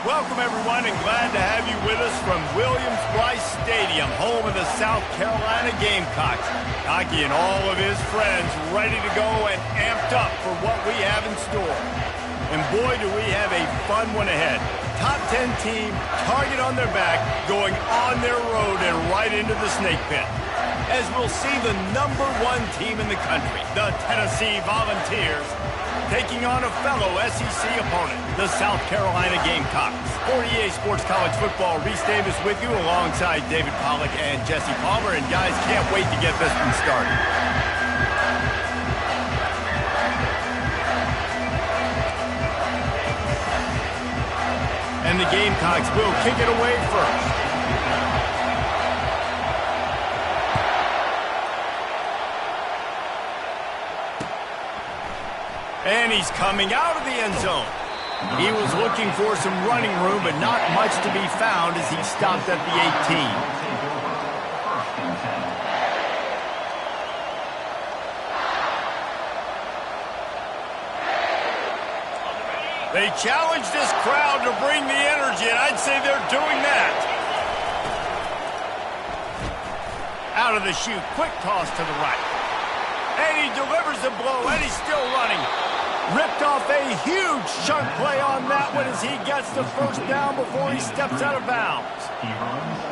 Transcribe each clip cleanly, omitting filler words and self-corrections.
Welcome, everyone, and glad to have you with us from Williams-Brice Stadium, home of the South Carolina Gamecocks. Hockey and all of his friends ready to go and amped up for what we have in store. And boy, do we have a fun one ahead. Top 10 team, target on their back, going on their road and right into the snake pit. As we'll see the #1 team in the country, the Tennessee Volunteers, taking on a fellow SEC opponent, the South Carolina Gamecocks. For EA Sports College Football, Reese Davis with you alongside David Pollack and Jesse Palmer. And guys, can't wait to get this one started. And the Gamecocks will kick it away first. And he's coming out of the end zone. He was looking for some running room, but not much to be found as he stopped at the 18. They challenge this crowd to bring the energy, and I'd say they're doing that. Out of the chute, quick toss to the right. And he delivers the blow, and he's still running. Ripped off a huge chunk play on that one as he gets the first down before he steps out of bounds.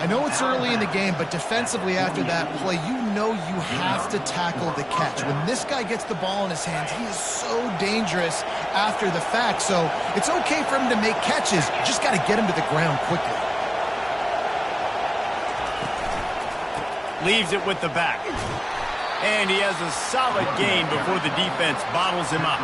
I know it's early in the game, but defensively after that play, you know you have to tackle the catch. When this guy gets the ball in his hands, he is so dangerous after the fact. So it's okay for him to make catches. You just got to get him to the ground quickly. Leaves it with the back. And he has a solid gain before the defense bottles him up.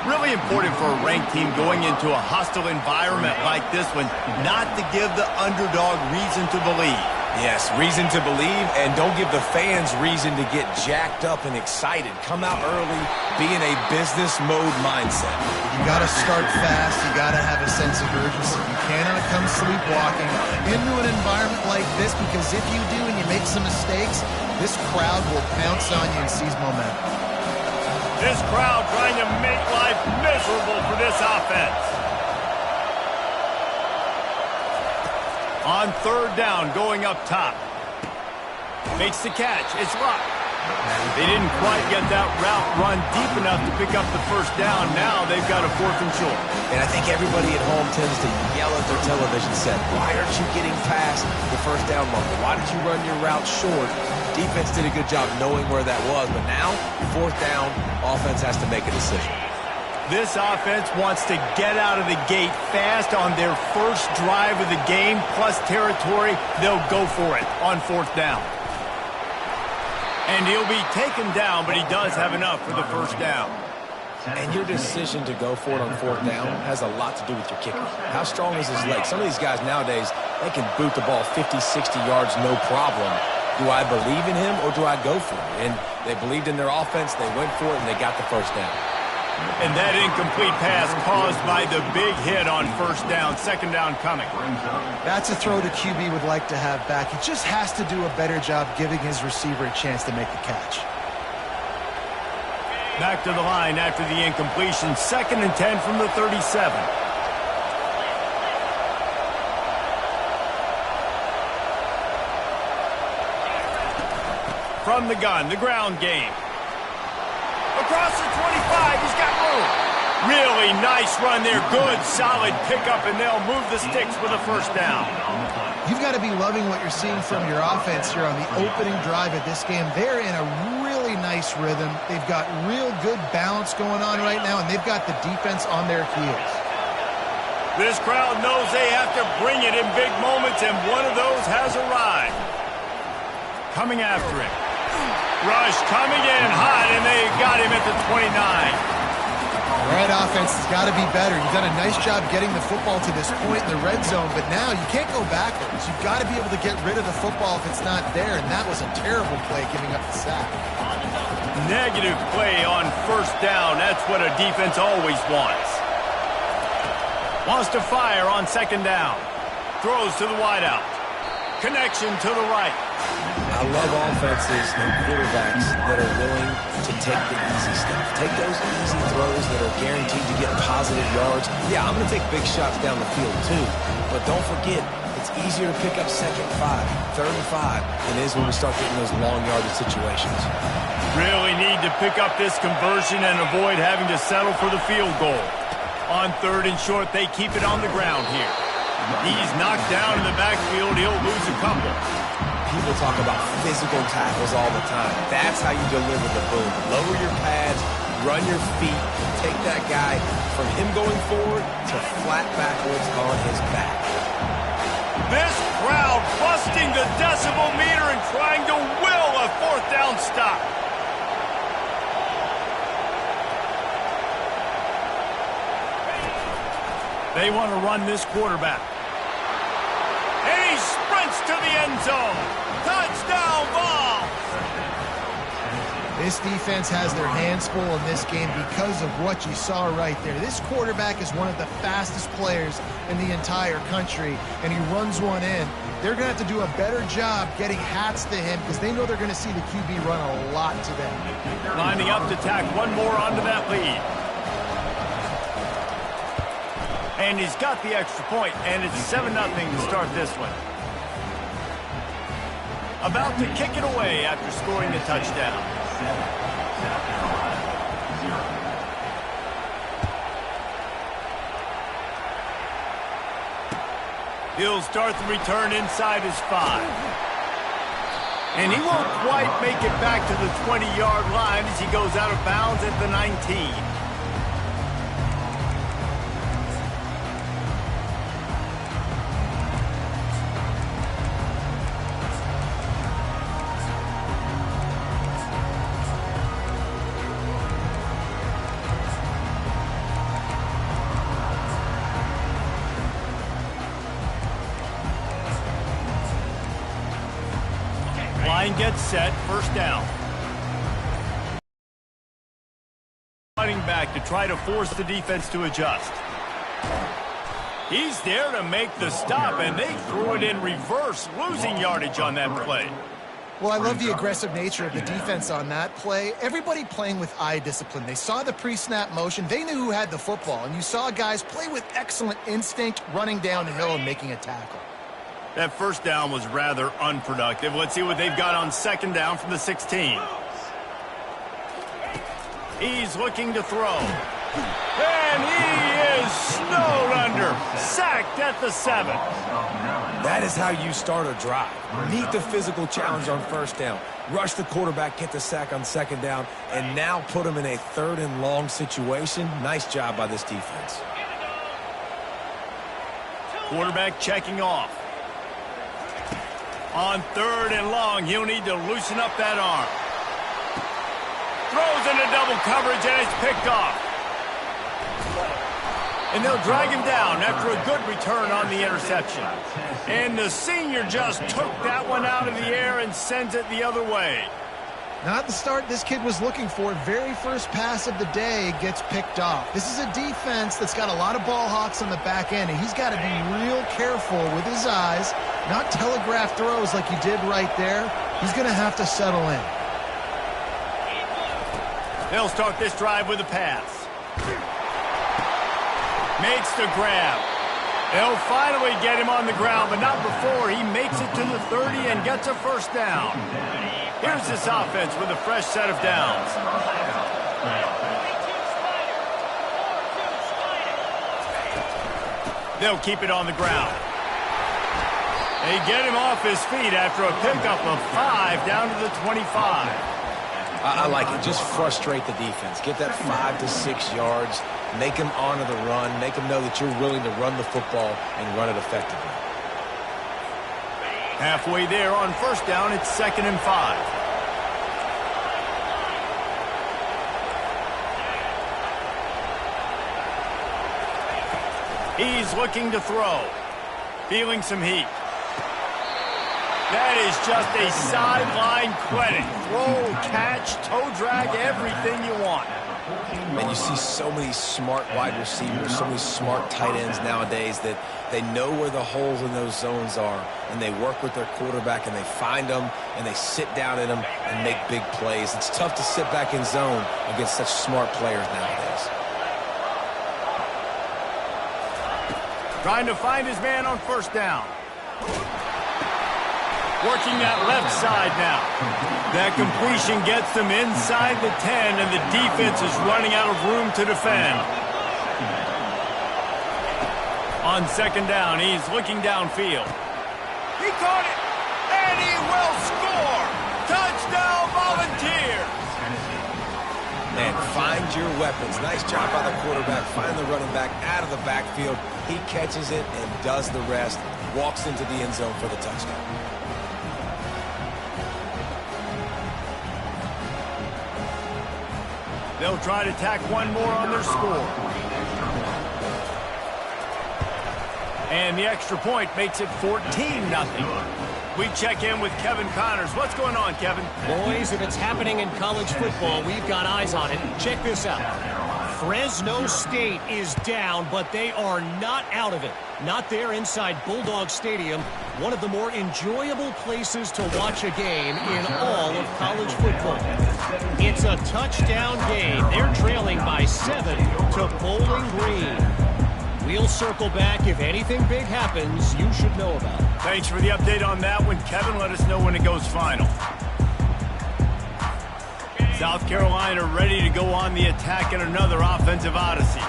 Really important for a ranked team going into a hostile environment like this one, not to give the underdog reason to believe. Yes, reason to believe, and don't give the fans reason to get jacked up and excited. Come out early, be in a business mode mindset. You got to start fast. You got to have a sense of urgency. You cannot come sleepwalking into an environment like this, because if you do and you make some mistakes, this crowd will pounce on you and seize momentum. This crowd trying to make life miserable for this offense. On third down, going up top. Makes the catch. It's locked. They didn't quite get that route run deep enough to pick up the first down. Now they've got a 4th and short. And I think everybody at home tends to yell at their television set, why aren't you getting past the first down marker? Why did you run your route short? Defense did a good job knowing where that was, but now, 4th down, offense has to make a decision. This offense wants to get out of the gate fast on their first drive of the game, plus territory. They'll go for it on 4th down. And he'll be taken down, but he does have enough for the first down. And your decision to go for it on 4th down has a lot to do with your kicker. How strong is his leg? Some of these guys nowadays, they can boot the ball 50, 60 yards, no problem. Do I believe in him or do I go for it? And they believed in their offense, they went for it, and they got the first down. And that incomplete pass caused by the big hit on 1st down. 2nd down coming. That's a throw the QB would like to have back. He just has to do a better job giving his receiver a chance to make the catch. Back to the line after the incompletion. 2nd and 10 from the 37. From the gun, the ground game. Across the 25, he's got room. Really nice run there. Good, solid pickup, and they'll move the sticks with a first down. You've got to be loving what you're seeing from your offense here on the opening drive of this game. They're in a really nice rhythm. They've got real good balance going on right now, and they've got the defense on their heels. This crowd knows they have to bring it in big moments, and one of those has arrived. Coming after him. Rush coming in hot, and they got him at the 29. The red offense has got to be better. You've done a nice job getting the football to this point in the red zone, but now you can't go backwards. You've got to be able to get rid of the football if it's not there, and that was a terrible play giving up the sack. Negative play on 1st down. That's what a defense always wants. Wants to fire on 2nd down. Throws to the wideout. Connection to the right. I love offenses and quarterbacks that are willing to take the easy stuff. Take those easy throws that are guaranteed to get positive yards. Yeah, I'm going to take big shots down the field too, but don't forget, it's easier to pick up 2nd and 5, 3rd and 5 than it is when we start getting those long yardage situations. Really need to pick up this conversion and avoid having to settle for the field goal. On 3rd and short, they keep it on the ground here. He's knocked down in the backfield. He'll lose a couple. People talk about physical tackles all the time. That's how you deliver the boom. Lower your pads, run your feet, take that guy from him going forward to flat backwards on his back. This crowd busting the decibel meter and trying to will a 4th down stop. They want to run this quarterback. And he sprints to the end zone. Touchdown ball. This defense has their hands full in this game because of what you saw right there. This quarterback is one of the fastest players in the entire country, and he runs one in. They're going to have to do a better job getting hats to him because they know they're going to see the QB run a lot today. Lining up to tack one more onto that lead. And he's got the extra point, and it's 7-0 to start this one. About to kick it away after scoring the touchdown. He'll start the return inside his 5. And he won't quite make it back to the 20-yard line as he goes out of bounds at the 19. Line gets set, 1st down. Running back to try to force the defense to adjust. He's there to make the stop, and they threw it in reverse, losing yardage on that play. Well, I love the aggressive nature of the defense on that play. Everybody playing with eye discipline. They saw the pre-snap motion. They knew who had the football, and you saw guys play with excellent instinct, running down the hill and making a tackle. That 1st down was rather unproductive. Let's see what they've got on 2nd down from the 16. He's looking to throw. And he is snowed under. Sacked at the 7. That is how you start a drive. Meet the physical challenge on 1st down. Rush the quarterback, get the sack on 2nd down, and now put him in a 3rd and long situation. Nice job by this defense. Quarterback checking off. On 3rd and long, he'll need to loosen up that arm. Throws into double coverage, and it's picked off. And they'll drag him down after a good return on the interception. And the senior just took that one out of the air and sends it the other way. Not the start this kid was looking for. Very first pass of the day gets picked off. This is a defense that's got a lot of ball hawks on the back end, and he's got to be real careful with his eyes, not telegraph throws like he did right there. He's going to have to settle in. They'll start this drive with a pass. Makes the grab. They'll finally get him on the ground, but not before he makes it to the 30 and gets a 1st down. Here's this offense with a fresh set of downs. They'll keep it on the ground. They get him off his feet after a pickup of 5 down to the 25. I like it. Just frustrate the defense. Get that 5 to 6 yards. Make them honor the run. Make them know that you're willing to run the football and run it effectively. Halfway there on 1st down, it's 2nd and 5. He's looking to throw. Feeling some heat. That is just a sideline credit. Throw, catch, toe drag, everything you want. And you see so many smart wide receivers, so many smart tight ends nowadays that they know where the holes in those zones are, and they work with their quarterback, and they find them, and they sit down in them and make big plays. It's tough to sit back in zone against such smart players nowadays. Trying to find his man on first down. Working that left side now. That completion gets them inside the 10, and the defense is running out of room to defend. On second down, he's looking downfield. He caught it, and he will score. Touchdown, Volunteers. Man, find your weapons. Nice job by the quarterback. Find the running back out of the backfield. He catches it and does the rest. Walks into the end zone for the touchdown. They'll try to tack one more on their score. And the extra point makes it 14-0. We check in with Kevin Connors. What's going on, Kevin? Boys, if it's happening in college football, we've got eyes on it. Check this out. Fresno State is down, but they are not out of it. Not there inside Bulldog Stadium, one of the more enjoyable places to watch a game in all of college football. It's a touchdown game. They're trailing by 7 to Bowling Green. We'll circle back. If anything big happens, you should know about it. Thanks for the update on that one, Kevin. Let us know when it goes final. South Carolina ready to go on the attack in another offensive odyssey.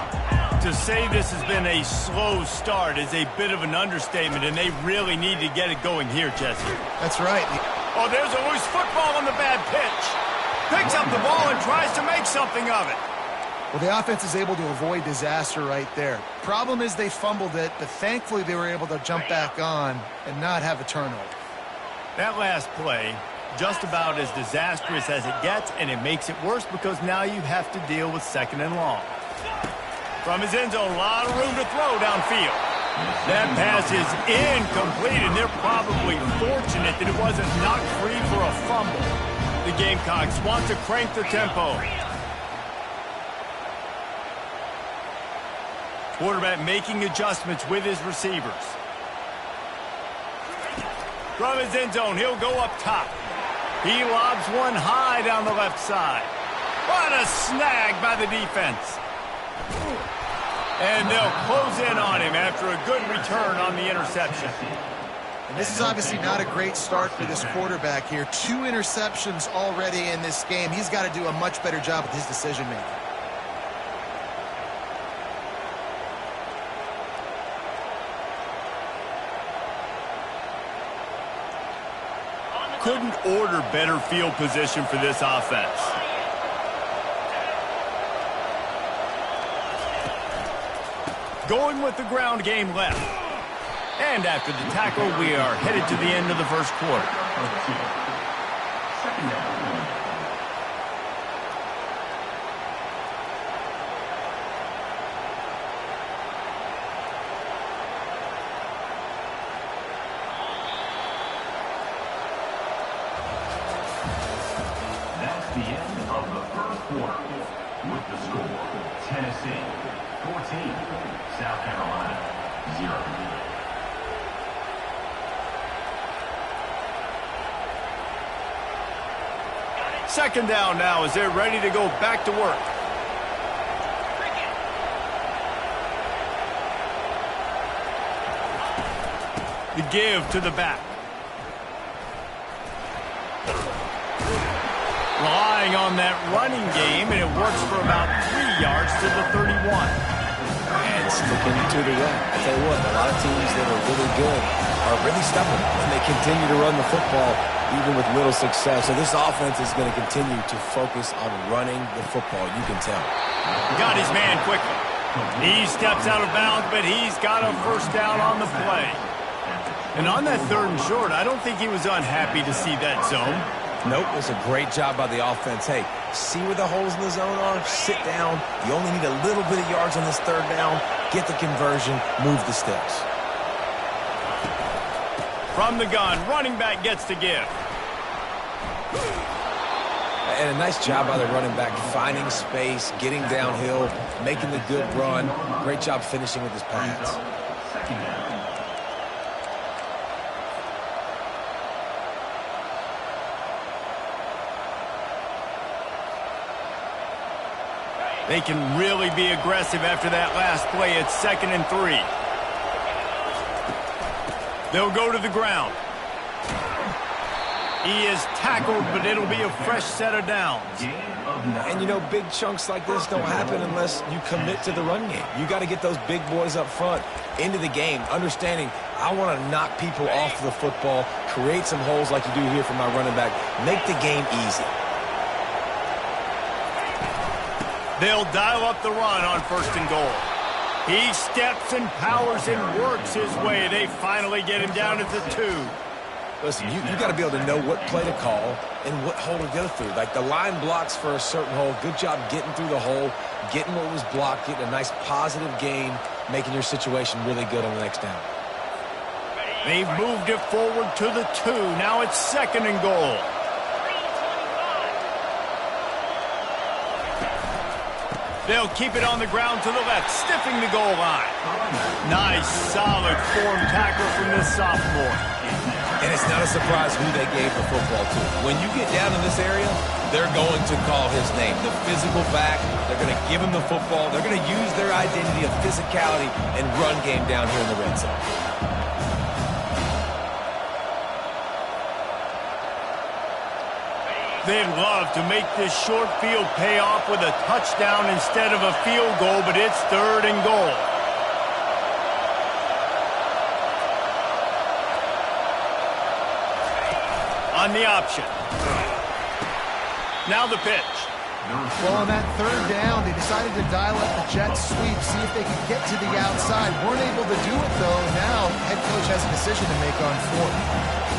To say this has been a slow start is a bit of an understatement, and they really need to get it going here, Jesse. That's right. Oh, there's a loose football on the bad pitch. Picks up the ball and tries to make something of it. Well, the offense is able to avoid disaster right there. Problem is they fumbled it, but thankfully they were able to jump back on and not have a turnover. That last play, just about as disastrous as it gets, and it makes it worse because now you have to deal with second and long. From his end zone, a lot of room to throw downfield. That pass is incomplete, and they're probably fortunate that it wasn't knocked free for a fumble. The Gamecocks want to crank the tempo. Quarterback making adjustments with his receivers. From his end zone, he'll go up top. He lobs one high down the left side. What a snag by the defense. And they'll close in on him after a good return on the interception. And this is obviously not a great start for this quarterback here. 2 interceptions already in this game. He's got to do a much better job with his decision-making. Couldn't order better field position for this offense. Going with the ground game left. And after the tackle, we are headed to the end of the first quarter. That's the end of the first quarter. With the score, Tennessee 14, South Carolina 0. Second down now as they're ready to go back to work. The give to the back. Relying on that running game, and it works for about 3 yards to the 31. And sticking to the run. I tell you what, a lot of teams that are really good are really stubborn, and they continue to run the football even with little success. So this offense is going to continue to focus on running the football. You can tell. Got his man quickly. He steps out of bounds, but he's got a first down on the play. And on that 3rd and short, I don't think he was unhappy to see that zone. Nope, it was a great job by the offense. Hey, see where the holes in the zone are? Sit down. You only need a little bit of yards on this 3rd down. Get the conversion. Move the sticks. From the gun, running back gets to give. And a nice job by the running back, finding space, getting downhill, making the good run. Great job finishing with his pads. Second down. They can really be aggressive after that last play. It's 2nd and 3. They'll go to the ground. He is tackled, but it'll be a fresh set of downs. And, you know, big chunks like this don't happen unless you commit to the run game. You got to get those big boys up front into the game, understanding I want to knock people off the football, create some holes like you do here for my running back, make the game easy. They'll dial up the run on 1st and goal. He steps and powers and works his way. They finally get him down at the 2. Listen, you got to be able to know what play to call and what hole to go through. Like the line blocks for a certain hole. Good job getting through the hole, getting what was blocked, getting a nice positive gain, making your situation really good on the next down. They've moved it forward to the 2. Now it's 2nd and goal. They'll keep it on the ground to the left, stiffing the goal line. Nice, solid form tackle from this sophomore. And it's not a surprise who they gave the football to. When you get down in this area, they're going to call his name. The physical back, they're going to give him the football. They're going to use their identity of physicality and run game down here in the red zone. They'd love to make this short field pay off with a touchdown instead of a field goal, but it's 3rd and goal. On the option. Now the pitch. Well, on that 3rd down, they decided to dial up the jet sweep, see if they could get to the outside. Weren't able to do it, though. Now, head coach has a decision to make on 4th.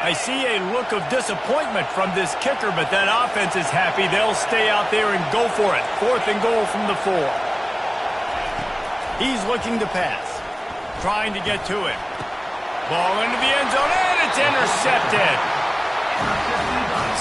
I see a look of disappointment from this kicker, but that offense is happy. They'll stay out there and go for it. 4th and goal from the 4. He's looking to pass. Trying to get to it. Ball into the end zone, and it's intercepted.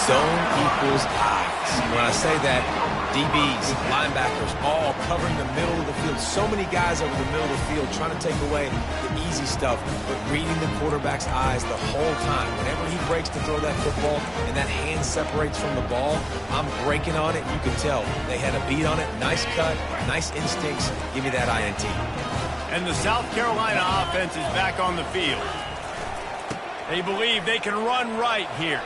Zone equals eyes. When I say that, DBs, linebackers, all covering the middle of the field. So many guys over the middle of the field trying to take away the easy stuff, but reading the quarterback's eyes the whole time. Whenever he breaks to throw that football and that hand separates from the ball, I'm breaking on it. You can tell they had a beat on it. Nice cut, nice instincts. Give me that INT. And the South Carolina offense is back on the field. They believe they can run right here.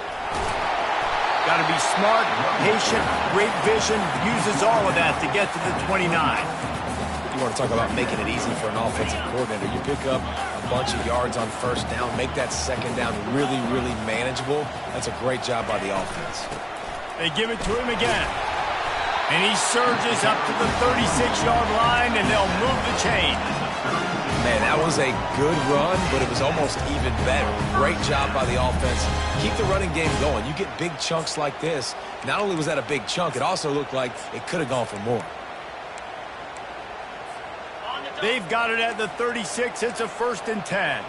Got to be smart, patient, great vision, uses all of that to get to the 29. You want to talk about making it easy for an offensive coordinator. You pick up a bunch of yards on 1st down, make that 2nd down really, really manageable. That's a great job by the offense. They give it to him again. And he surges up to the 36-yard line, and they'll move the chain. Man, that was a good run, but it was almost even better. Great job by the offense. Keep the running game going. You get big chunks like this. Not only was that a big chunk, it also looked like it could have gone for more. They've got it at the 36. It's a 1st and 10.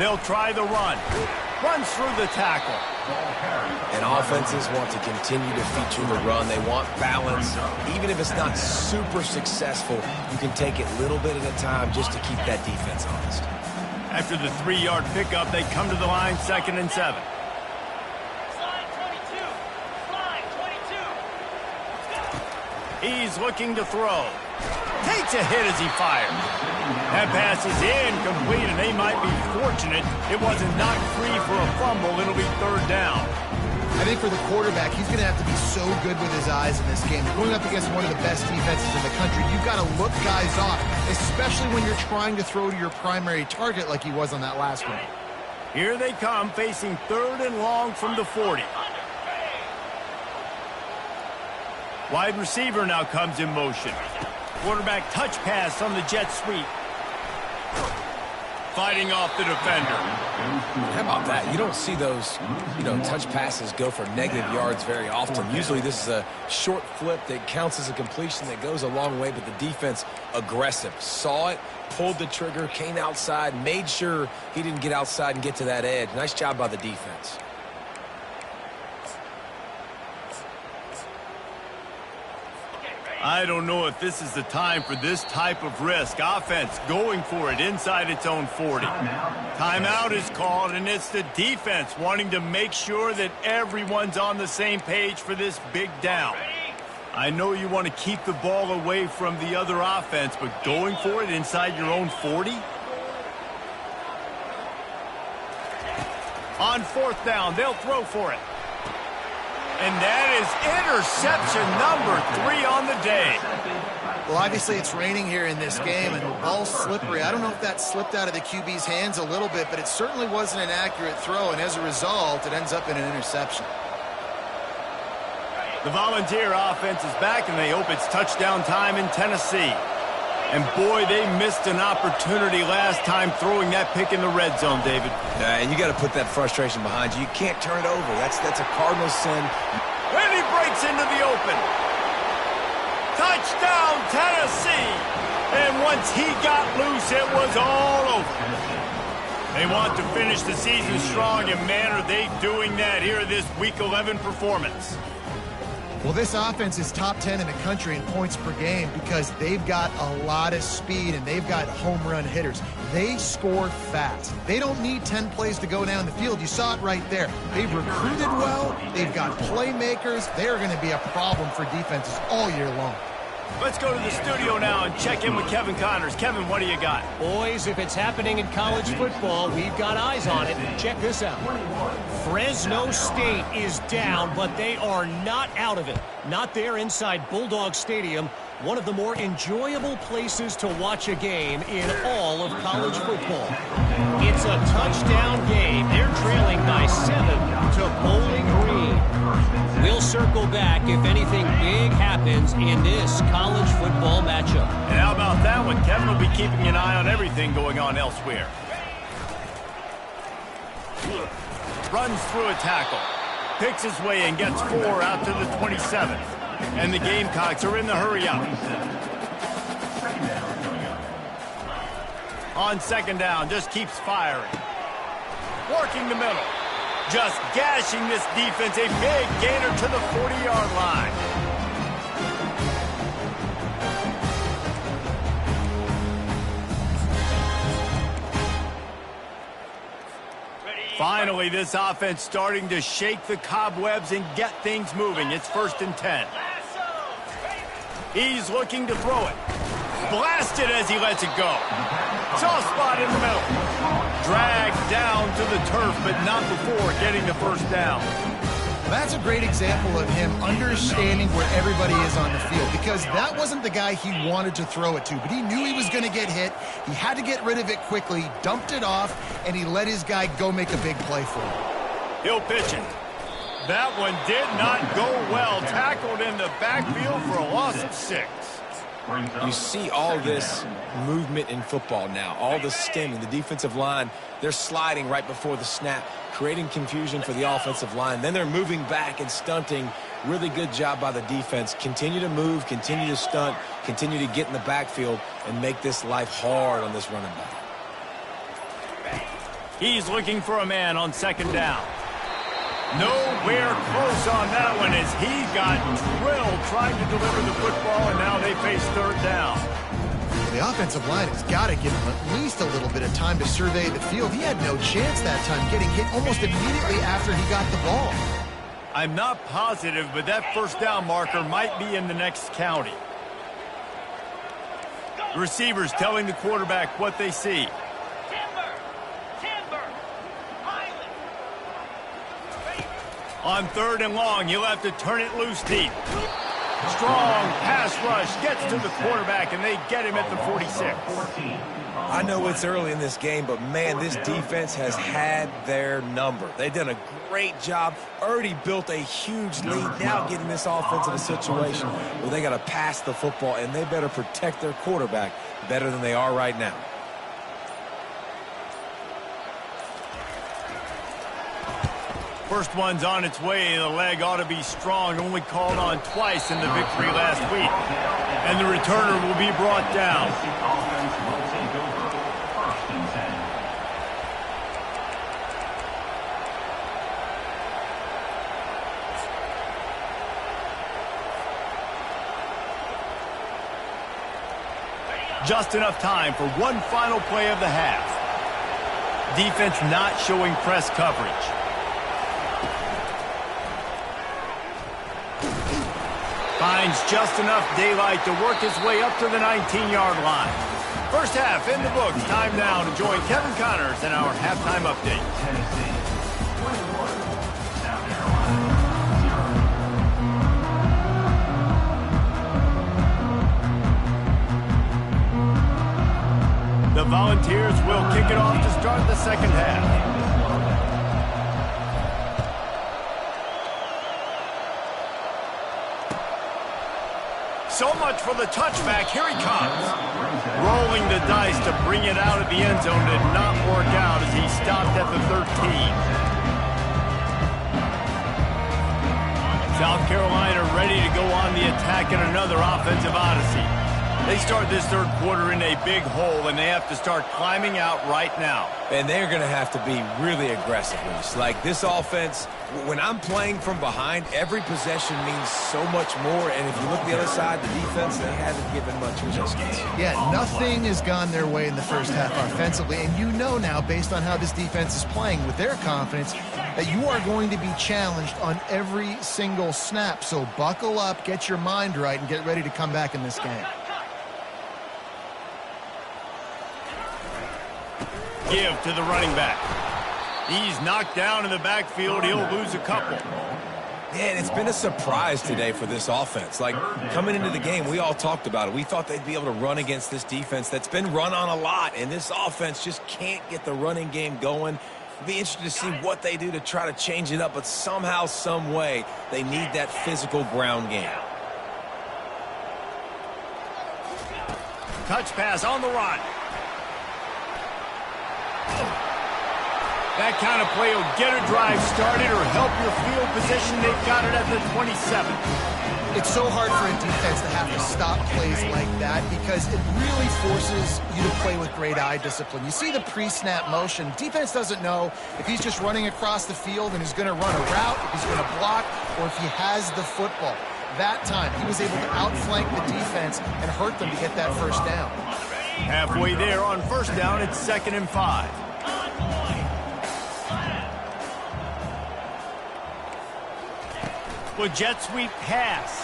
They'll try the run. Runs through the tackle. And offenses want to continue to feature the run. They want balance. Even if it's not super successful, you can take it little bit at a time just to keep that defense honest. After the 3-yard pickup, they come to the line 2nd and 7. He's looking to throw. Takes a hit as he fires. That pass is incomplete, and they might be fortunate it wasn't knocked free for a fumble. It'll be 3rd down. I think for the quarterback, he's going to have to be so good with his eyes in this game. You're going up against one of the best defenses in the country. You've got to look guys off, especially when you're trying to throw to your primary target like he was on that last one. Here they come, facing 3rd and long from the 40. Wide receiver now comes in motion. Quarterback touch pass on the jet sweep. Fighting off the defender. How about that? You don't see those, touch passes go for negative yards very often. Usually this is a short flip that counts as a completion that goes a long way, but the defense aggressive. Saw it, pulled the trigger, came outside, made sure he didn't get outside and get to that edge. Nice job by the defense. I don't know if this is the time for this type of risk. Offense going for it inside its own 40. Timeout is called, and it's the defense wanting to make sure that everyone's on the same page for this big down. I know you want to keep the ball away from the other offense, but going for it inside your own 40? On 4th down, they'll throw for it. And that is interception number 3 on the day. Well, obviously it's raining here in this game, and the ball's slippery. I don't know if that slipped out of the QB's hands a little bit, but it certainly wasn't an accurate throw, and as a result, it ends up in an interception. The Volunteer offense is back, and they hope it's touchdown time in Tennessee. And boy, they missed an opportunity last time throwing that pick in the red zone, David. And you got to put that frustration behind you. You can't turn it over. That's a cardinal sin. And he breaks into the open. Touchdown, Tennessee. And once he got loose, it was all over. They want to finish the season strong, and man, are they doing that here this Week 11 performance. Well, this offense is top 10 in the country in points per game because they've got a lot of speed and they've got home run hitters. They score fast. They don't need 10 plays to go down the field. You saw it right there. They've recruited well. They've got playmakers. They're going to be a problem for defenses all year long. Let's go to the studio now and check in with Kevin Connors. Kevin, what do you got? Boys, if it's happening in college football, we've got eyes on it. Check this out. Fresno State is down, but they are not out of it. Not there inside Bulldog Stadium, one of the more enjoyable places to watch a game in all of college football. It's a touchdown game. They're trailing by 7 to Bowling Green. We'll circle back if anything big happens in this college football matchup. And how about that one? Kevin will be keeping an eye on everything going on elsewhere. Runs through a tackle. Picks his way and gets 4 out to the 27th. And the Gamecocks are in the hurry-up. On 2nd down, just keeps firing. Working the middle. Just gashing this defense. A big gainer to the 40-yard line. Finally, this offense starting to shake the cobwebs and get things moving. It's 1st and 10. He's looking to throw it. Blasted as he lets it go. Soft spot in the middle. Dragged down to the turf, but not before getting the 1st down. That's a great example of him understanding where everybody is on the field, because that wasn't the guy he wanted to throw it to, but he knew he was going to get hit. He had to get rid of it quickly, dumped it off, and he let his guy go make a big play for him. He'll pitch it. That one did not go well. Tackled in the backfield for a loss of 6. You see all this movement in football now, all the stemming. The defensive line, they're sliding right before the snap, creating confusion for the offensive line. Then they're moving back and stunting. Really good job by the defense. Continue to move, continue to stunt, continue to get in the backfield and make this life hard on this running back. He's looking for a man on 2nd down. Nowhere close on that one as he got drilled trying to deliver the football, and now they face 3rd down. The offensive line has got to give him at least a little bit of time to survey the field. He had no chance that time, getting hit almost immediately after he got the ball. I'm not positive, but that 1st down marker might be in the next county. The receivers telling the quarterback what they see. On 3rd and long, he'll have to turn it loose deep. Strong pass rush gets to the quarterback, and they get him at the 46. I know it's early in this game, but, man, this defense has had their number. They've done a great job, already built a huge lead, now getting this offense in a situation where they got to pass the football, and they better protect their quarterback better than they are right now. First one's on its way. The leg ought to be strong. Only called on twice in the victory last week. And the returner will be brought down. Offense will take over. 1st and 10. Just enough time for one final play of the half. Defense not showing press coverage. Finds just enough daylight to work his way up to the 19-yard line. First half in the books. Time now to join Kevin Connors in our halftime update. Tennessee 21. South Carolina 0. The Volunteers will kick it off to start the second half. So much for the touchback. Here he comes. Rolling the dice to bring it out of the end zone did not work out as he stopped at the 13. South Carolina ready to go on the attack in another offensive odyssey. They start this third quarter in a big hole, and they have to start climbing out right now. And they're going to have to be really aggressive. Like this offense, when I'm playing from behind, every possession means so much more. And if you look the other side, the defense, they haven't given much resistance. Yeah, nothing has gone their way in the first half offensively. And you know now, based on how this defense is playing with their confidence, that you are going to be challenged on every single snap. So buckle up, get your mind right, and get ready to come back in this game. Give to the running back. He's knocked down in the backfield. He'll lose a couple. Man, it's been a surprise today for this offense. Like, coming into the game, we all talked about it. We thought they'd be able to run against this defense that's been run on a lot, and this offense just can't get the running game going. It'll be interesting to see what they do to try to change it up, but somehow, some way, they need that physical ground game. Touch pass on the run. That kind of play will get a drive started or help your field position. They've got it at the 27. It's so hard for a defense to have to stop plays like that because it really forces you to play with great eye discipline. You see the pre-snap motion. Defense doesn't know if he's just running across the field and he's going to run a route, if he's going to block, or if he has the football. That time, he was able to outflank the defense and hurt them to get that first down. Halfway there on first down, it's 2nd and 5. With jet sweep pass.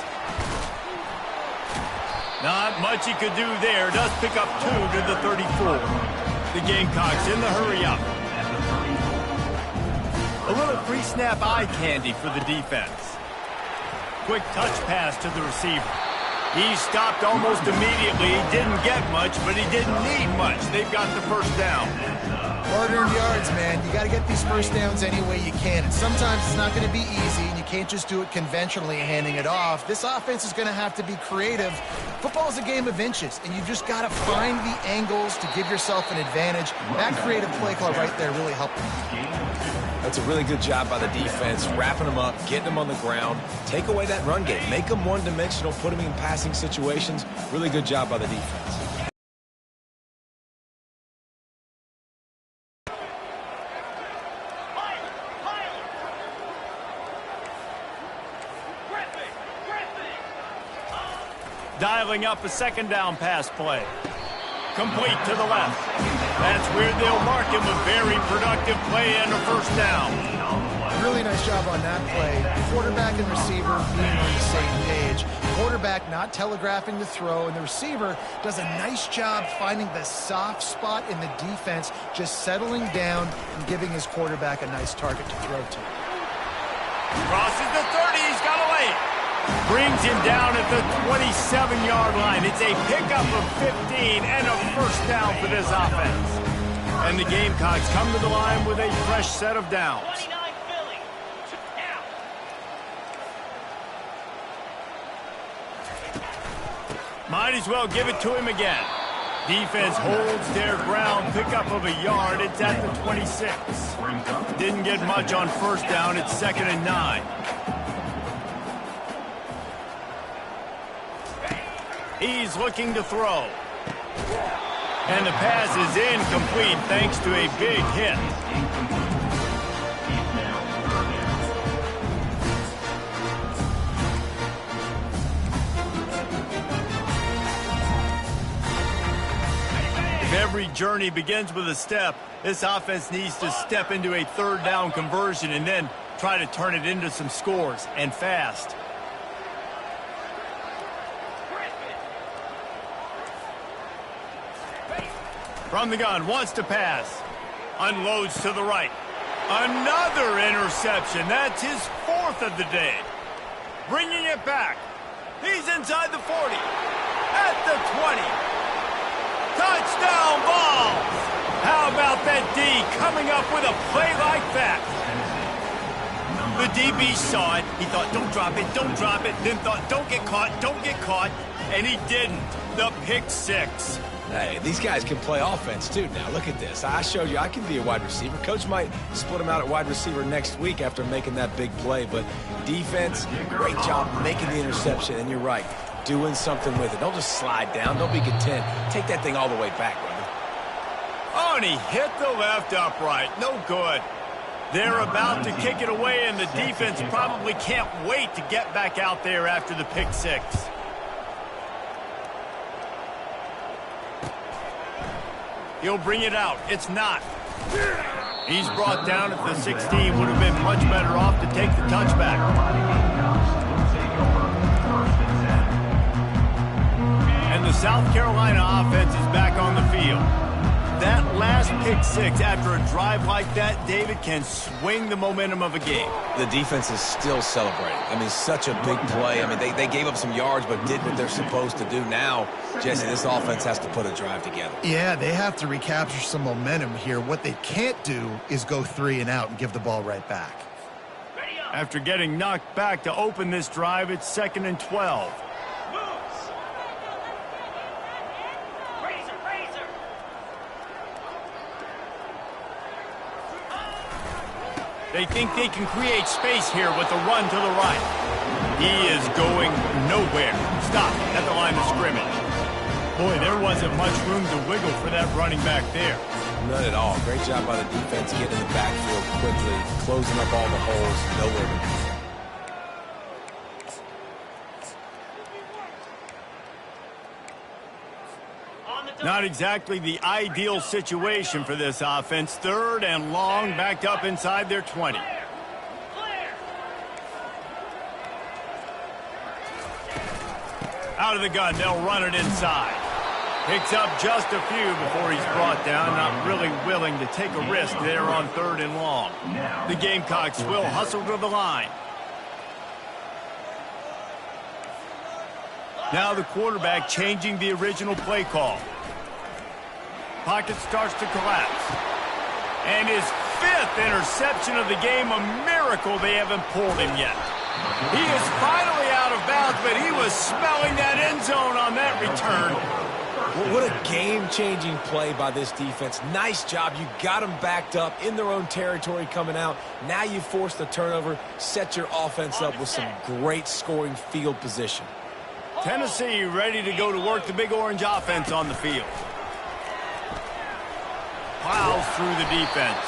Not much he could do there. Does pick up 2 to the 34. The Gamecocks in the hurry up. A little pre-snap eye candy for the defense. Quick touch pass to the receiver. He stopped almost immediately. He didn't get much, but he didn't need much. They've got the first down. Hard-earned yards, man. You got to get these first downs any way you can. And sometimes it's not going to be easy, and you can't just do it conventionally handing it off. This offense is going to have to be creative. Football is a game of inches, and you've just got to find the angles to give yourself an advantage. That creative play call right there really helped them. That's a really good job by the defense, wrapping them up, getting them on the ground, take away that run game, make them one-dimensional, put them in passing situations. Really good job by the defense. Dialing up a 2nd down pass play. Complete to the left. That's where they'll mark him. A very productive play and a first down. Really nice job on that play. Quarterback and receiver being on the same page. Quarterback not telegraphing the throw, and the receiver does a nice job finding the soft spot in the defense, just settling down and giving his quarterback a nice target to throw to. Crosses the 30. He's got away. Brings him down at the 27-yard line. It's a pickup of 15 and a first down for this offense. And the Gamecocks come to the line with a fresh set of downs. 29 Philly. Might as well give it to him again. Defense holds their ground, pickup of a yard. It's at the 26. Didn't get much on first down. It's 2nd and 9. He's looking to throw. And the pass is incomplete thanks to a big hit. Every journey begins with a step. This offense needs to step into a 3rd down conversion and then try to turn it into some scores, and fast. From the gun, wants to pass. Unloads to the right. Another interception. That's his 4th of the day. Bringing it back. He's inside the 40. At the 20. Touchdown balls! How about that D coming up with a play like that? The DB saw it. He thought, don't drop it, don't drop it. Then thought, don't get caught. And he didn't. The pick 6. Hey, these guys can play offense, too, now. Look at this. I showed you I can be a wide receiver. Coach might split him out at wide receiver next week after making that big play. But defense, great job making the interception. And you're right, doing something with it. Don't just slide down. Don't be content. Take that thing all the way back, brother. Oh, and he hit the left upright. No good. They're about to kick it away, and the defense probably can't wait to get back out there after the pick 6. He'll bring it out. It's not. He's brought down at the 16. Would have been much better off to take the touchback. And the South Carolina offense is back on the field. That last pick 6 after a drive like that, David, can swing the momentum of a game. The defense is still celebrating. I mean, such a big play. I mean, they gave up some yards but did what they're supposed to do. Now, Jesse, this offense has to put a drive together. Yeah, they have to recapture some momentum here. What they can't do is go 3 and out and give the ball right back. After getting knocked back to open this drive, it's 2nd and 12. They think they can create space here with a run to the right. He is going nowhere. Stop at the line of scrimmage. Boy, there wasn't much room to wiggle for that running back there. None at all. Great job by the defense getting in the backfield quickly, closing up all the holes, nowhere to be. Not exactly the ideal situation for this offense. 3rd and long, backed up inside their 20. Out of the gun, they'll run it inside. Picks up just a few before he's brought down. Not really willing to take a risk there on 3rd and long. The Gamecocks will hustle to the line. Now the quarterback changing the original play call. Pocket starts to collapse. And his 5th interception of the game, a miracle they haven't pulled him yet. He is finally out of bounds, but he was smelling that end zone on that return. Well, what a game-changing play by this defense. Nice job. You got them backed up in their own territory coming out. Now you force the turnover, set your offense up with some great scoring field position. Tennessee ready to go to work the Big Orange offense on the field. Plows through the defense.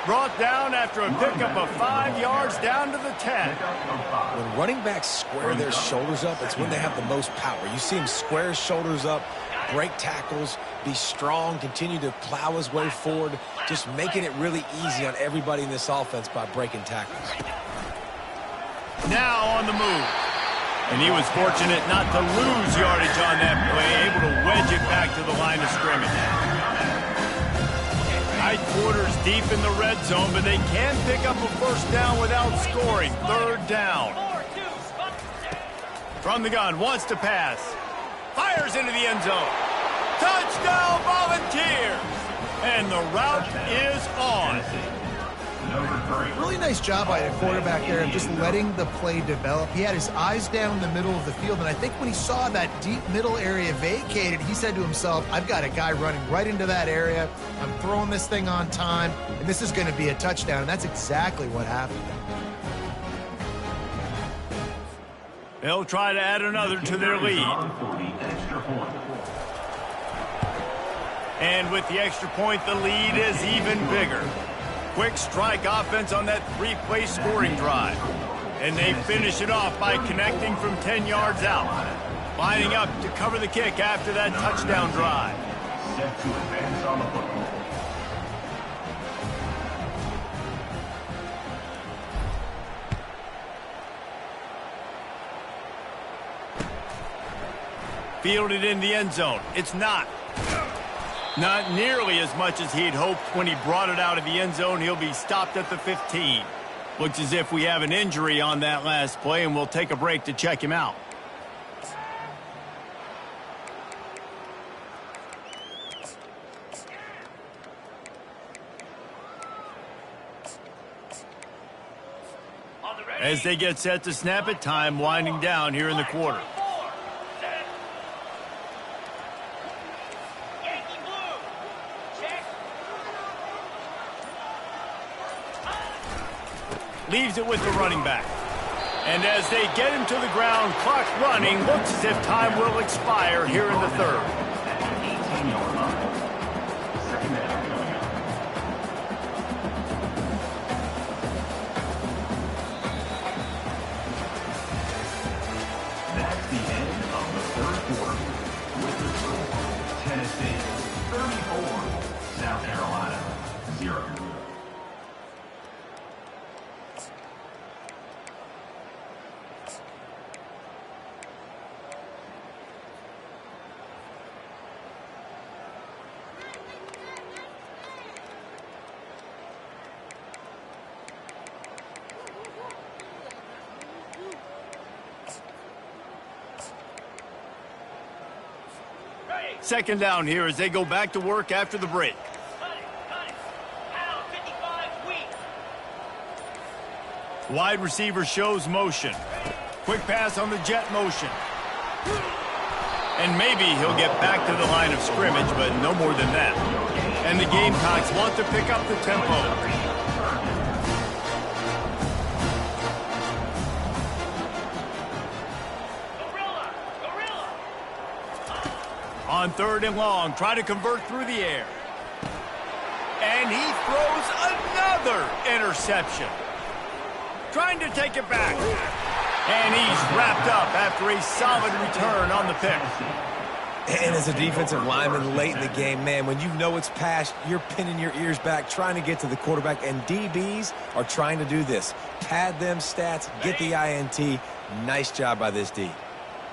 Brought down after a pickup of 5 yards down to the 10. When running backs square their shoulders up, it's when they have the most power. You see him square his shoulders up, break tackles, be strong, continue to plow his way forward, just making it really easy on everybody in this offense by breaking tackles. Now on the move. And he was fortunate not to lose yardage on that play, able to wedge it back to the line of scrimmage. Tight quarters deep in the red zone, but they can pick up a first down without scoring. 3rd down. From the gun, wants to pass. Fires into the end zone. Touchdown, Volunteers! And the route is on. Number 3. Really nice job by the quarterback there of just letting the play develop. He had his eyes down in the middle of the field, and I think when he saw that deep middle area vacated, he said to himself, I've got a guy running right into that area. I'm throwing this thing on time, and this is going to be a touchdown, and that's exactly what happened. They'll try to add another to their lead. For the extra point. And with the extra point, the lead is even bigger. Quick strike offense on that 3-play scoring drive. And they finish it off by connecting from 10 yards out. Lining up to cover the kick after that touchdown drive. Set to advance on the football. Fielded in the end zone. It's not nearly as much as he'd hoped when he brought it out of the end zone. He'll be stopped at the 15. Looks as if we have an injury on that last play, and we'll take a break to check him out. As they get set to snap it, time winding down here in the quarter. Leaves it with the running back. And as they get him to the ground, clock running, looks as if time will expire here in the third. At the 18-yard line. Second down coming up. That's the end of the third quarter. With the score, Tennessee 34, South Carolina 0. Second down here as they go back to work after the break. Wide receiver shows motion. Quick pass on the jet motion. And maybe he'll get back to the line of scrimmage, but no more than that. And the Gamecocks want to pick up the tempo. On third and long, try to convert through the air. And he throws another interception. Trying to take it back. And he's wrapped up after a solid return on the pick. And as a defensive lineman late in the game, man, when you know it's past, you're pinning your ears back, trying to get to the quarterback, and DBs are trying to do this. Pad them stats, get the INT. Nice job by this D.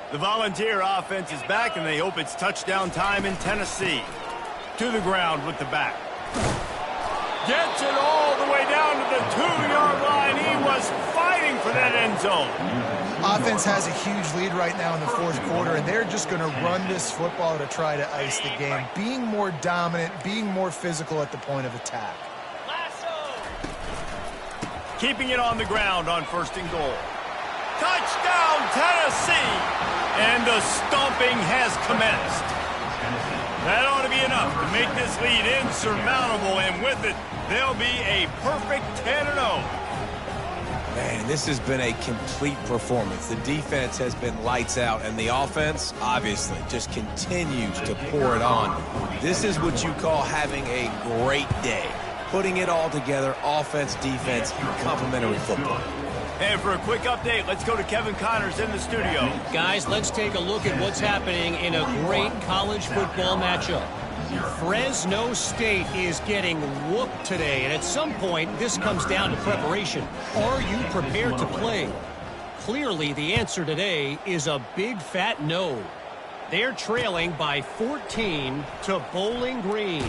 The Volunteer offense is back, and they hope it's touchdown time in Tennessee. To the ground with the back. Gets it all the way down to the 2-yard line. He was fighting for that end zone. Offense has a huge lead right now in the fourth quarter, and they're just going to run this football to try to ice the game. Being more dominant, being more physical at the point of attack. Keeping it on the ground on first and goal. Touchdown, Tennessee! And the stomping has commenced. That ought to be enough to make this lead insurmountable, and with it, they'll be a perfect 10-0. Man, this has been a complete performance. The defense has been lights out, and the offense, obviously, just continues to pour it on. This is what you call having a great day. Putting it all together, offense, defense, complementary football. And for a quick update, let's go to Kevin Connors in the studio. Guys, let's take a look at what's happening in a great college football matchup. Fresno State is getting whooped today, and at some point, this comes down to preparation. Are you prepared to play? Clearly, the answer today is a big fat no. They're trailing by 14 to Bowling Green.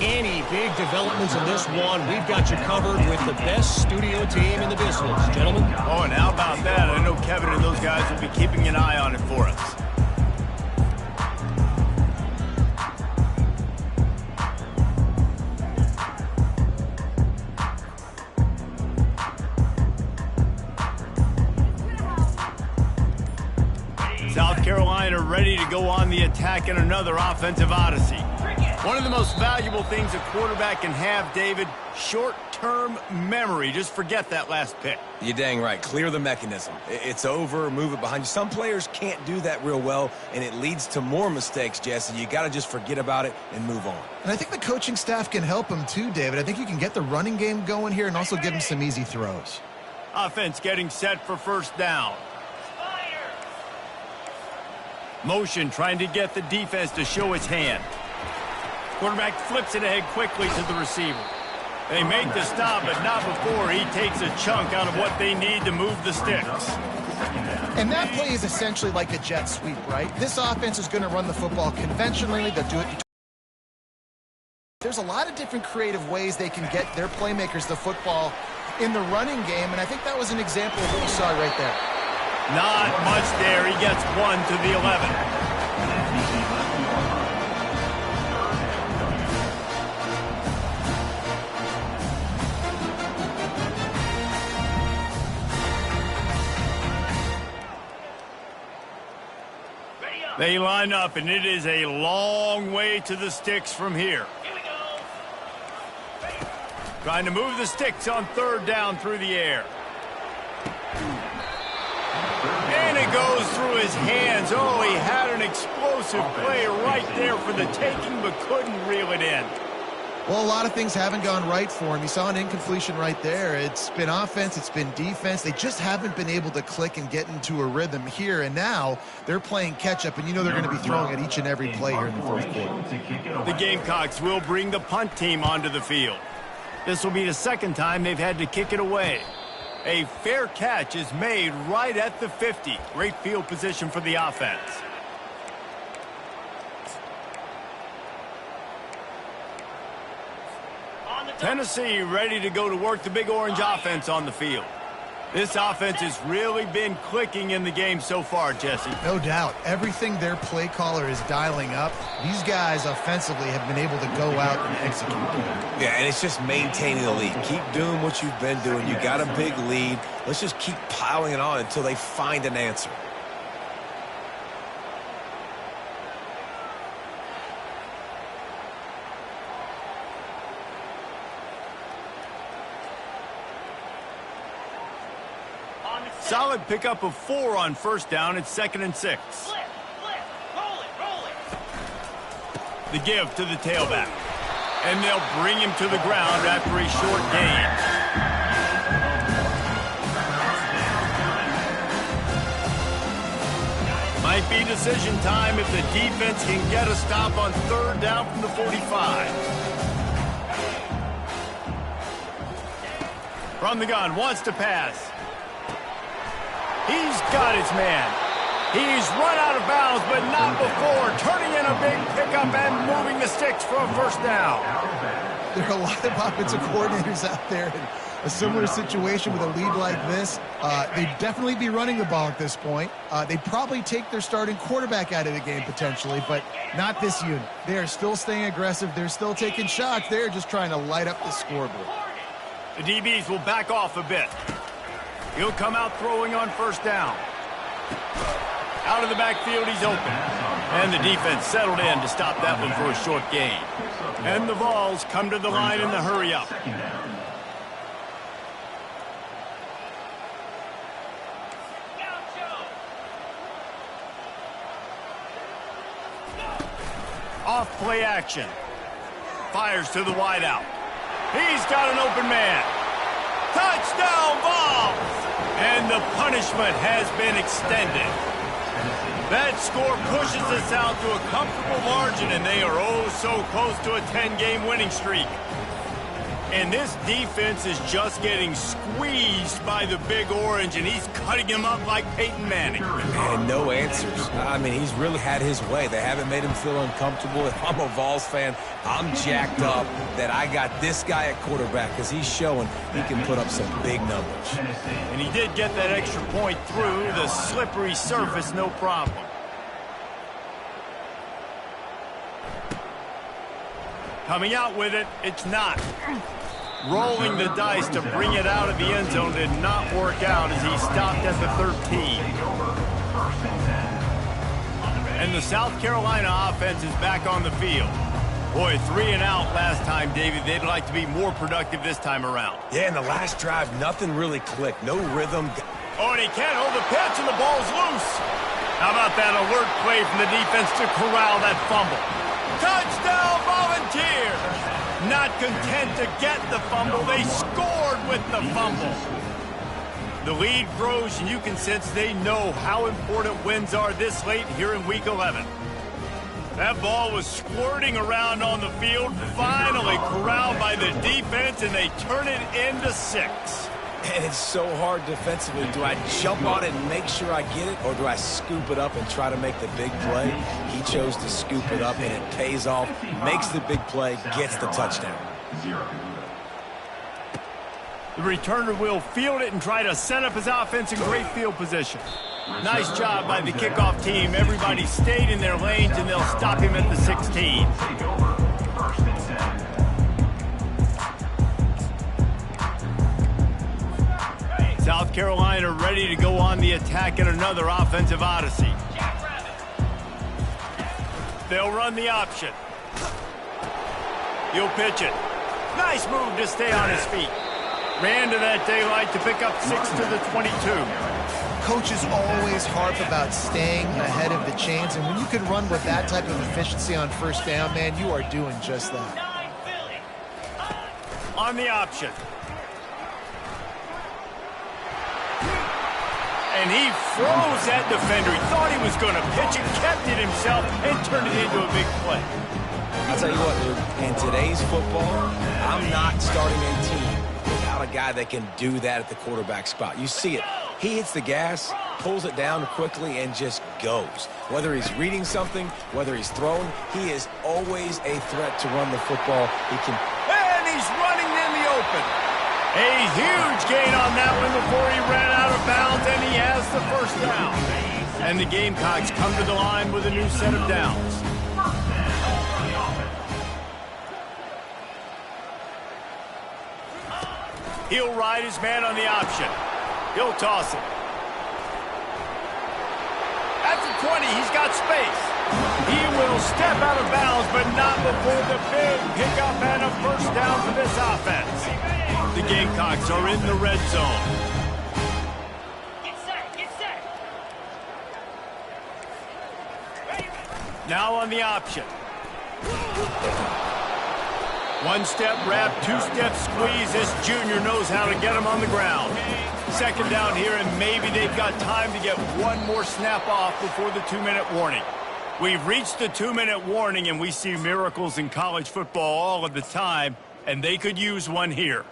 Any big developments in this one, we've got you covered with the best studio team in the business, gentlemen. Oh, and how about that? I know Kevin and those guys will be keeping an eye on it for us. ready to go on the attack in another offensive odyssey. One of the most valuable things a quarterback can have, David, short-term memory. Just forget that last pick. You're dang right. Clear the mechanism. It's over, move it behind you. Some players can't do that real well, and it leads to more mistakes, Jesse. You got to just forget about it and move on. And I think the coaching staff can help him too, David. I think you can get the running game going here and also give him some easy throws. Offense getting set for first down. Motion trying to get the defense to show its hand. Quarterback flips it ahead quickly to the receiver. They make the stop, but not before he takes a chunk out of what they need to move the sticks. And that play is essentially like a jet sweep, right? This offense is going to run the football conventionally. They'll do it. There's a lot of different creative ways they can get their playmakers the football in the running game, and I think that was an example of what you saw right there. Not much there. He gets one to the 11. They line up, and it is a long way to the sticks from here. Trying to move the sticks on third down through the air. And it goes through his hands. Oh, he had an explosive play right there for the taking, but couldn't reel it in. Well, a lot of things haven't gone right for him. You saw an incompletion right there. It's been offense, it's been defense. They just haven't been able to click and get into a rhythm here. And now they're playing catch-up, and you know they're going to be throwing at each and every play here in the fourth quarter. The Gamecocks will bring the punt team onto the field. This will be the second time they've had to kick it away. A fair catch is made right at the 50. Great field position for the offense. Tennessee ready to go to work the Big Orange offense on the field. This offense has really been clicking in the game so far, Jesse. No doubt. Everything their play caller is dialing up, these guys offensively have been able to go out and execute. Yeah, and it's just maintaining the lead. Keep doing what you've been doing. You got a big lead. Let's just keep piling it on until they find an answer. Solid pickup of 4 on first down. It's 2nd and 6. The give to the tailback. And they'll bring him to the ground after a short gain. Might be decision time if the defense can get a stop on third down from the 45. From the gun, wants to pass. He's got his man. He's run out of bounds, but not before. Turning in a big pickup and moving the sticks for a first down. There are a lot of offensive coordinators out there in a similar situation with a lead like this. They'd definitely be running the ball at this point. They'd probably take their starting quarterback out of the game potentially, but not this unit. They are still staying aggressive. They're still taking shots. They're just trying to light up the scoreboard. The DBs will back off a bit. He'll come out throwing on first down. Out of the backfield, he's open. And the defense settled in to stop that one for a short gain. And the Vols come to the line in the hurry-up. Off play action. Fires to the wideout. He's got an open man. Touchdown, Vols! And the punishment has been extended. That score pushes us out to a comfortable margin, and they are oh so close to a 10-game winning streak. And this defense is just getting squeezed by the Big Orange, and he's cutting him up like Peyton Manning. And no answers. I mean, he's really had his way. They haven't made him feel uncomfortable. If I'm a Vols fan, I'm jacked up that I got this guy at quarterback because he's showing he can put up some big numbers. And he did get that extra point through the slippery surface, no problem. Coming out with it, it's not. Rolling the dice to bring it out of the end zone did not work out as he stopped at the 13. And the South Carolina offense is back on the field. Boy, 3 and out last time, Davey. They'd like to be more productive this time around. Yeah, in the last drive, nothing really clicked. No rhythm. Oh, and he can't hold the pitch, and the ball's loose. How about that alert play from the defense to corral that fumble? Touchdown, Volunteers! Not content to get the fumble, they scored with the fumble. The lead grows, and you can sense they know how important wins are this late here in Week 11. That ball was squirting around on the field, finally corralled by the defense, and they turn it into 6. And it's so hard defensively. Do I jump on it and make sure I get it, or do I scoop it up and try to make the big play? He chose to scoop it up, and it pays off, makes the big play, gets the touchdown. The returner will field it and try to set up his offense in great field position. Nice job by the kickoff team. Everybody stayed in their lanes, and they'll stop him at the 16. South Carolina ready to go on the attack in another offensive odyssey. They'll run the option. He'll pitch it. Nice move to stay on his feet. Ran to that daylight to pick up 6 to the 22. Coaches always harp about staying ahead of the chains, and when you can run with that type of efficiency on first down, man, you are doing just that. On the option. And he froze that defender. He thought he was going to pitch it, kept it himself, and turned it into a big play. I'll tell you what, dude, in today's football, I'm not starting a team without a guy that can do that at the quarterback spot. You see it. He hits the gas, pulls it down quickly, and just goes. Whether he's reading something, whether he's throwing, he is always a threat to run the football. He can... And he's running in the open. A huge gain on that one before he ran out of bounds, and he has the first down. And the Gamecocks come to the line with a new set of downs. He'll ride his man on the option. He'll toss it. At the 20, he's got space. He will step out of bounds, but not before the big pickup and a first down for this offense. The Gamecocks are in the red zone. Get set, get set. Now on the option. One-step wrap, two-step squeeze. This junior knows how to get him on the ground. Second down here, and maybe they've got time to get one more snap off before the 2-minute warning. We've reached the 2-minute warning, and we see miracles in college football all of the time, and they could use one here.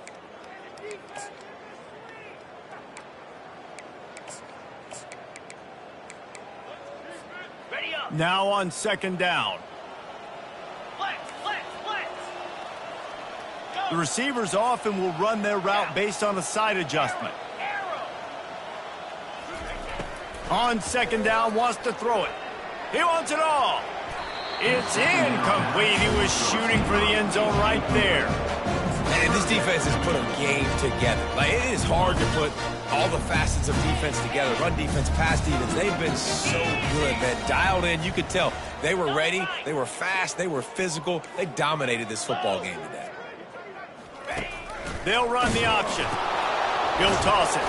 Ready up. Now on second down. Flex, flex, flex. The receivers often will run their route based on a side adjustment. Arrow. On second down, wants to throw it. He wants it all. It's incomplete. He was shooting for the end zone right there. And this defense has put a game together. Like, it is hard to put all the facets of defense together. Run defense, pass defense. They've been so good, man. Dialed in. You could tell they were ready. They were fast. They were physical. They dominated this football game today. They'll run the option. He'll toss it.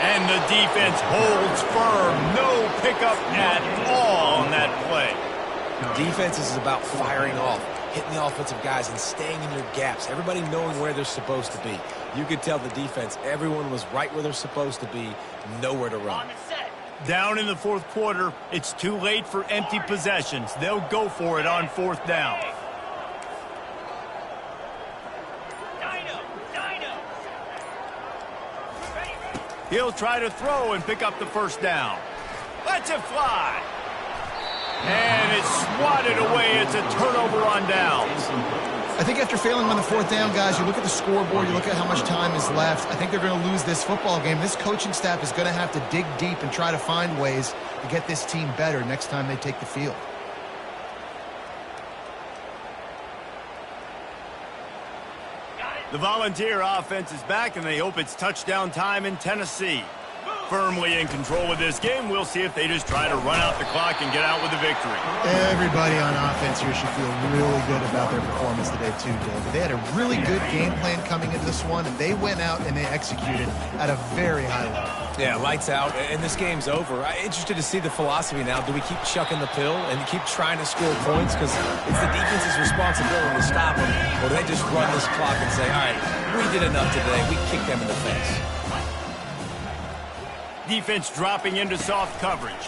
And the defense holds firm. No pickup at all on that play. Defense is about firing off, hitting the offensive guys and staying in your gaps. Everybody knowing where they're supposed to be. You could tell the defense, everyone was right where they're supposed to be, nowhere to run. On the set. Down in the fourth quarter, it's too late for empty possessions. They'll go for it on fourth down. Dino, Dino. Ready. He'll try to throw and pick up the first down. Lets it fly. And it's swatted away. It's a turnover on downs. I think after failing on the fourth down, guys, you look at the scoreboard, you look at how much time is left. I think they're going to lose this football game. This coaching staff is going to have to dig deep and try to find ways to get this team better next time they take the field. The Volunteer offense is back, and they hope it's touchdown time in Tennessee. Firmly in control of this game. We'll see if they just try to run out the clock and get out with a victory. Everybody on offense here should feel really good about their performance today too, David. They had a really good game plan coming into this one, and they went out and they executed at a very high level. Yeah, lights out, and this game's over. I'm interested to see the philosophy now. Do we keep chucking the pill and keep trying to score points because it's the defense's responsibility to stop them, or do they just run this clock and say, all right, we did enough today. We kicked them in the face. Defense dropping into soft coverage.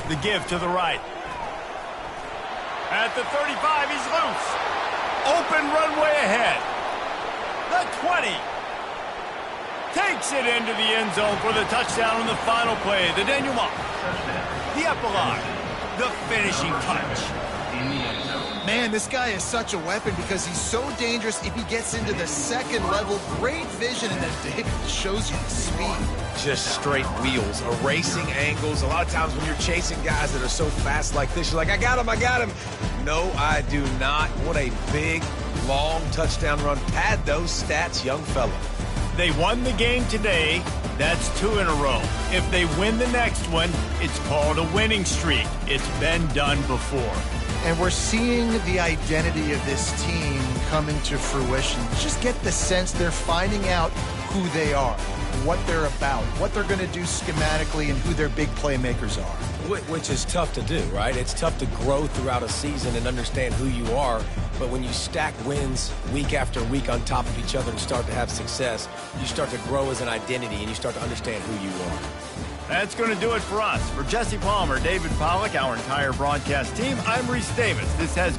The give to the right. At the 35, he's loose. Open runway ahead. The 20. Takes it into the end zone for the touchdown on the final play. The denouement. The epilogue. The finishing touch. Man, this guy is such a weapon because he's so dangerous if he gets into the second level. Great vision, and then David shows you the speed. Just straight wheels, erasing angles. A lot of times when you're chasing guys that are so fast like this, you're like, I got him. No, I do not. What a big, long touchdown run. Pad those stats, young fella. They won the game today. That's 2 in a row. If they win the next one, it's called a winning streak. It's been done before. And we're seeing the identity of this team coming to fruition. Just get the sense they're finding out who they are, what they're about, what they're going to do schematically, and who their big playmakers are. Which is tough to do, right? It's tough to grow throughout a season and understand who you are. But when you stack wins week after week on top of each other and start to have success, you start to grow as an identity and you start to understand who you are. That's going to do it for us. For Jesse Palmer, David Pollack, our entire broadcast team, I'm Reese Davis. This has